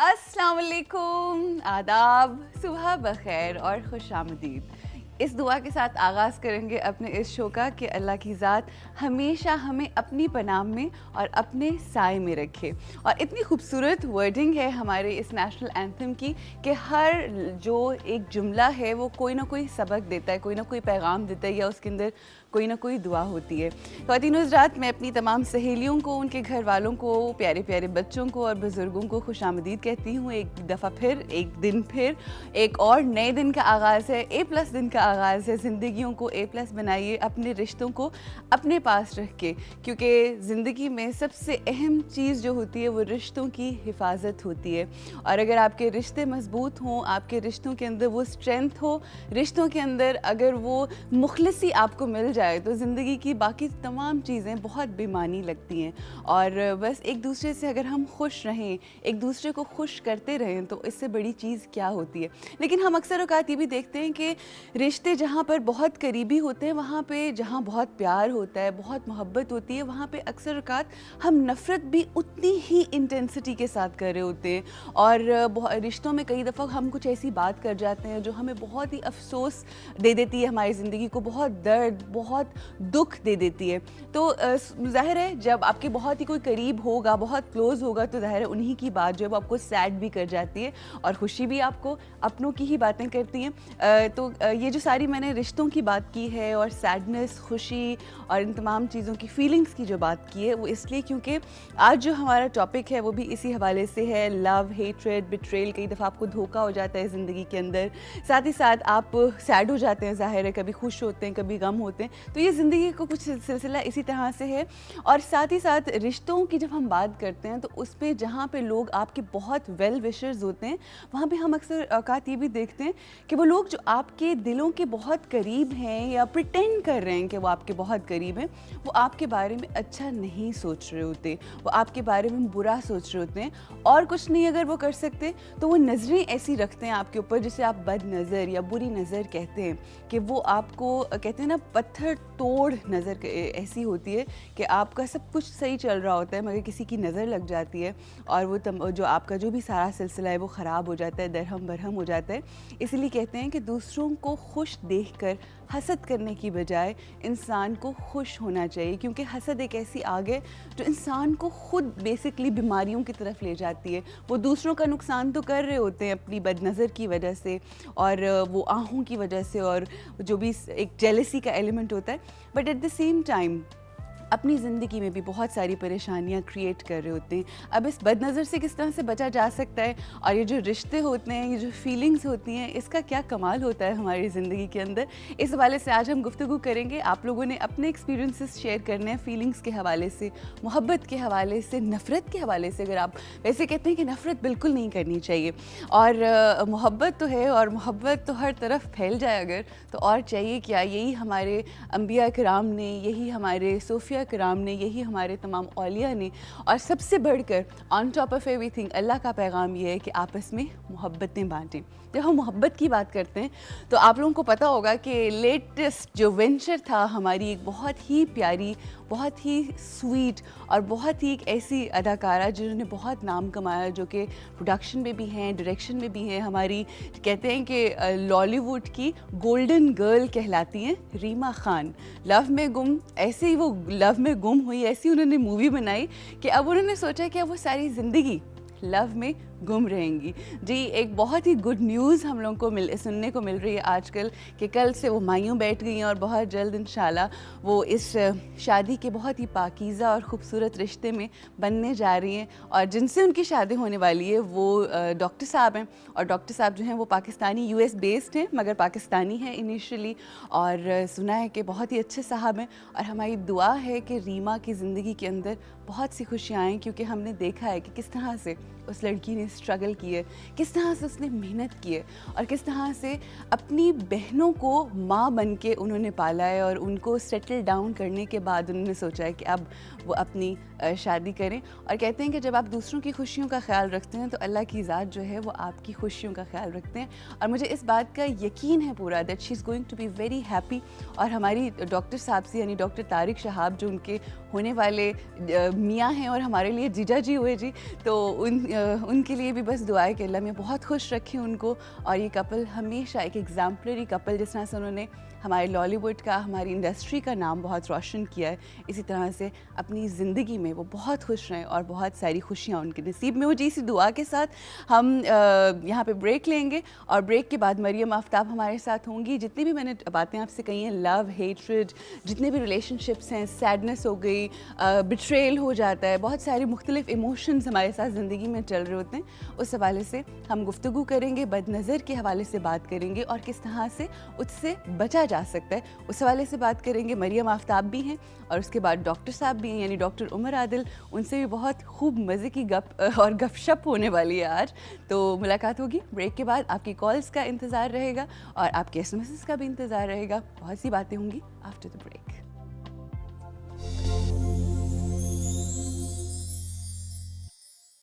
अस्सलामुअलैकुम, आदाब, सुबह बखैर और खुशामदीद। इस दुआ के साथ आगाज़ करेंगे अपने इस शो का कि अल्लाह की ज़ात हमेशा हमें अपनी पनाह में और अपने साए में रखे। और इतनी खूबसूरत वर्डिंग है हमारे इस नेशनल एंथम की कि हर जो एक जुमला है वो कोई ना कोई सबक देता है, कोई ना कोई पैगाम देता है, या उसके अंदर कोई ना कोई दुआ होती है। ख़वातीन हज़रात, मैं अपनी तमाम सहेलियों को, उनके घर वालों को, प्यारे प्यारे बच्चों को और बुज़ुर्गों को खुशामदीद कहती हूँ। एक दफ़ा फिर, एक दिन फिर, एक और नए दिन का आगाज़ है, A+ दिन का आगाज़ है। ज़िंदगियों को A+ बनाइए, अपने रिश्तों को अपने पास रख के, क्योंकि ज़िंदगी में सबसे अहम चीज़ जो होती है वो रिश्तों की हिफाजत होती है। और अगर आपके रिश्ते मज़बूत हों, आपके रिश्तों के अंदर वो स्ट्रेंथ हो, रिश्तों के अंदर अगर वो मुखलिसी आपको मिल जाए, तो ज़िंदगी की बाकी तमाम चीज़ें बहुत बेमानी लगती हैं। और बस एक दूसरे से अगर हम खुश रहें, एक दूसरे को खुश करते रहें, तो इससे बड़ी चीज़ क्या होती है। लेकिन हम अक्सर औक़ात ये भी देखते हैं कि रिश्ते जहाँ पर बहुत करीबी होते हैं, वहाँ पे जहाँ बहुत प्यार होता है, बहुत मोहब्बत होती है, वहाँ पे अक्सर औक़ात हम नफ़रत भी उतनी ही इंटेंसिटी के साथ कर रहे होते हैं। और रिश्तों में कई दफ़ा हम कुछ ऐसी बात कर जाते हैं जो हमें बहुत ही अफसोस दे देती है, हमारी ज़िंदगी को बहुत दर्द, बहुत दुख दे देती है। तो ज़ाहिर है जब आपके बहुत ही कोई करीब होगा, बहुत क्लोज़ होगा, तो ज़ाहिर है उन्हीं की बात जो है वो आपको सैड भी कर जाती है और खुशी भी आपको अपनों की ही बातें करती हैं। तो ये जो सारी मैंने रिश्तों की बात की है और सैडनेस, खुशी और इन तमाम चीज़ों की फीलिंग्स की जो बात की है, वो इसलिए क्योंकि आज जो हमारा टॉपिक है वो भी इसी हवाले से है। Love, hatred, betrayal. कई दफ़ा आपको धोखा हो जाता है ज़िंदगी के अंदर, साथ ही साथ आप सैड हो जाते हैं, ज़ाहिर है कभी खुश होते हैं, कभी गम होते हैं। तो ये ज़िंदगी का कुछ सिलसिला इसी तरह से है। और साथ ही साथ रिश्तों की जब हम बात करते हैं, तो उस पे जहाँ पे लोग आपके बहुत वेल विशर्स होते हैं, वहाँ पे हम अक्सर औक़ात ये भी देखते हैं कि वो लोग जो आपके दिलों के बहुत करीब हैं या प्रिटेंड कर रहे हैं कि वो आपके बहुत करीब हैं, वो आपके बारे में अच्छा नहीं सोच रहे होते, वो आपके बारे में बुरा सोच रहे होते हैं। और कुछ नहीं अगर वो कर सकते, तो वो नज़रें ऐसी रखते हैं आपके ऊपर जिसे आप बद नज़र या बुरी नज़र कहते हैं, कि वो आपको कहते हैं ना पत्थर तोड़ नज़र ऐसी होती है कि आपका सब कुछ सही चल रहा होता है, मगर किसी की नज़र लग जाती है और वो जो आपका जो भी सारा सिलसिला है वो ख़राब हो जाता है, दरहम बरहम हो जाता है। इसलिए कहते हैं कि दूसरों को खुश देखकर हसद करने की बजाय इंसान को खुश होना चाहिए, क्योंकि हसद एक ऐसी आग है जो इंसान को खुद बेसिकली बीमारियों की तरफ ले जाती है। वो दूसरों का नुकसान तो कर रहे होते हैं अपनी बदनज़र की वजह से और वो आहों की वजह से और जो भी एक जेलसी का एलिमेंट होता है, but at the same time अपनी ज़िंदगी में भी बहुत सारी परेशानियां क्रिएट कर रहे होते हैं। अब इस बदनज़र से किस तरह से बचा जा सकता है, और ये जो रिश्ते होते हैं, ये जो फीलिंग्स होती हैं, इसका क्या कमाल होता है हमारी ज़िंदगी के अंदर, इस हवाले से आज हम गुफ्तगू करेंगे। आप लोगों ने अपने एक्सपीरियंसेस शेयर करने हैं, फीलिंग्स के हवाले से, मोहब्बत के हवाले से, नफ़रत के हवाले से। अगर आप वैसे कहते हैं कि नफ़रत बिल्कुल नहीं करनी चाहिए और मोहब्बत तो है, और मोहब्बत तो हर तरफ फैल जाए अगर, तो और चाहिए क्या। यही हमारे अंबिया किराम ने, यही हमारे सूफिया अम्बिया कराम ने, यही हमारे तमाम औलिया ने, और सबसे बढ़कर ऑन टॉप ऑफ एवरीथिंग अल्लाह का पैगाम ये है कि आपस में मोहब्बतें बांटें। जब हम मोहब्बत की बात करते हैं तो आप लोगों को पता होगा कि लेटेस्ट जो वेंचर था हमारी एक बहुत ही प्यारी, बहुत ही स्वीट और बहुत ही एक ऐसी अदाकारा जिन्होंने बहुत नाम कमाया, जो कि प्रोडक्शन में भी हैं, डायरेक्शन में भी हैं, हमारी कहते हैं कि लॉलीवुड की गोल्डन गर्ल कहलाती हैं, रीमा खान। लव में गुम, ऐसे ही वो लव में गुम हुई, ऐसी उन्होंने मूवी बनाई कि अब उन्होंने सोचा कि अब वो सारी ज़िंदगी लव में गुम रहेंगी। जी, एक बहुत ही गुड न्यूज़ हम लोगों को सुनने को मिल रही है आजकल कि कल से वो मायूं बैठ गई हैं और बहुत जल्द इंशाल्लाह वो इस शादी के बहुत ही पाकीज़ा और ख़ूबसूरत रिश्ते में बनने जा रही हैं। और जिनसे उनकी शादी होने वाली है वो डॉक्टर साहब हैं, और डॉक्टर साहब जो हैं वो पाकिस्तानी, यूएस बेस्ड हैं मगर पाकिस्तानी हैं इनिशियली, और सुना है कि बहुत ही अच्छे साहब हैं। और हमारी दुआ है कि रीमा की ज़िंदगी के अंदर बहुत सी खुशियाँ आएँ, क्योंकि हमने देखा है कि किस तरह से उस लड़की ने स्ट्रगल की है, किस तरह से उसने मेहनत की है, और किस तरह से अपनी बहनों को माँ बन के उन्होंने पाला है, और उनको सेटल डाउन करने के बाद उन्होंने सोचा है कि अब वो अपनी शादी करें। और कहते हैं कि जब आप दूसरों की खुशियों का ख्याल रखते हैं तो अल्लाह की ज़ात जो है वो आपकी खुशियों का ख्याल रखते हैं। और मुझे इस बात का यकीन है पूरा that she is going to be very happy. और हमारी डॉक्टर साहब से, यानी डॉक्टर तारिक शहाब, जो उनके होने वाले मियाँ हैं और हमारे लिए जीजा जी हुए जी, तो उनके लिए भी बस दुआ है कि अल्लाह में बहुत खुश रखें उनको। और ये कपल हमेशा एक एग्जाम्पलरी कपल, जिस तरह से उन्होंने हमारे लॉलीवुड का, हमारी इंडस्ट्री का नाम बहुत रोशन किया है, इसी तरह से अपनी ज़िंदगी में वो बहुत खुश रहें और बहुत सारी खुशियाँ उनके नसीब में हो। जी, इसी दुआ के साथ हम यहाँ पे ब्रेक लेंगे, और ब्रेक के बाद मरियम आफ्ताब हमारे साथ होंगी। जितनी भी मैंने बातें आपसे कही हैं, लव, हेट्रेड, जितने भी रिलेशनशिप्स हैं, सैडनेस हो गई, बिट्रेयल हो जाता है, बहुत सारे मुख्तलिफ इमोशंस हमारे साथ ज़िंदगी में चल रहे होते हैं, उस हवाले से हम गुफ्तगू करेंगे, बदनज़र के हवाले से बात करेंगे, और किस तरह से उससे बचा जा सकता है उस हवाले से बात करेंगे। मरियम आफ्ताब भी हैं और उसके बाद डॉक्टर साहब भी हैं, यानी डॉक्टर उमर आदिल, उनसे भी बहुत खूब मज़े की गप और गपशप होने वाली है आज। तो मुलाकात होगी ब्रेक के बाद। आपकी कॉल्स का इंतज़ार रहेगा और आपके एसएमएस का भी इंतज़ार रहेगा। बहुत सी बातें होंगी आफ्टर द ब्रेक।